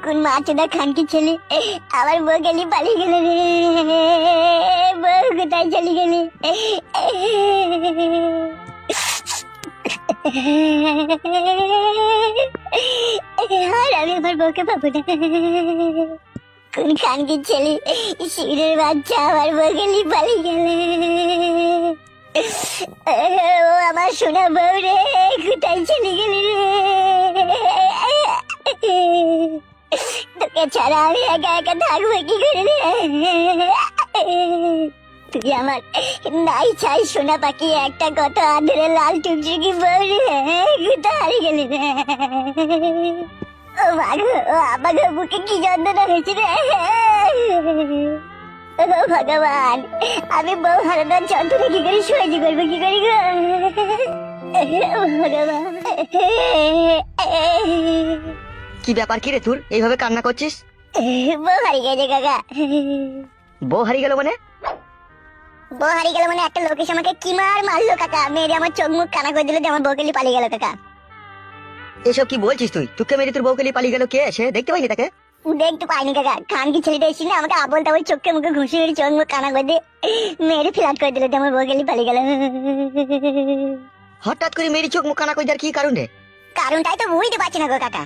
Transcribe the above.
কোন মাছটা খানকি ছেলে আমার বউ গেলি পালিয়ে গেল রে, বউ কোথায় চলে গেলি? আর আমি আমার বউকে পাবো না। কোন খানকি ছেলে শিবিরের বাচ্চা আমার বউ গেলি পালিয়ে গেলে। ও আমার সোনা বউ রে, কোথায় চলে গেলি রে? তোকে ছাড়া আমি একা একা থাকবো কি করে রে? তুই আমার নাই চাই সোনা পাখি একটা কথা আদরে লাল টুকটুকি বউ রে, কোথায় হারিয়ে গেলি রে? ও মাগো, আমার বুকে কি যন্ত্রণা হয়েছে রে? ও ভগবান, আমি বউ হারানোর যন্ত্রণা কি করে সহ্য করবো কি করি গো? ভগবান, কি ব্যাপার, কি রে তোর এইভাবে কান্না করছিস? বউ হারিয়ে গেছে কাকা। বউ হারিয়ে গেল মানে? বউ হারিয়ে গেল মানে একটা লোক এসে আমাকে কি মারলো কাকা, মেরে আমার চোখ মুখ কানা করে দিল যে আমার বউকে নিয়ে পালিয়ে গেল কাকা। এসব কি বলছিস তুই? তোকে মেরে তোর বউকে নিয়ে পালিয়ে গেল কে? সে দেখতে পাইনি তাকে? দেখতে পাইনি কাকা, খানকি ছেলেটা এসেছিল আমাকে আবল তাবল চোখে মুখে ঘুষি মেরে চোখ মুখ কানা করে দিয়ে মেরে ফ্ল্যাট করে দিল যে আমার বউকে নিয়ে পালিয়ে গেল। হঠাৎ করে মেরি চোখ মুখ কানা করে দেওয়ার কি কারণ রে? কারণটাই তো বুঝতে পারছি না গো কাকা।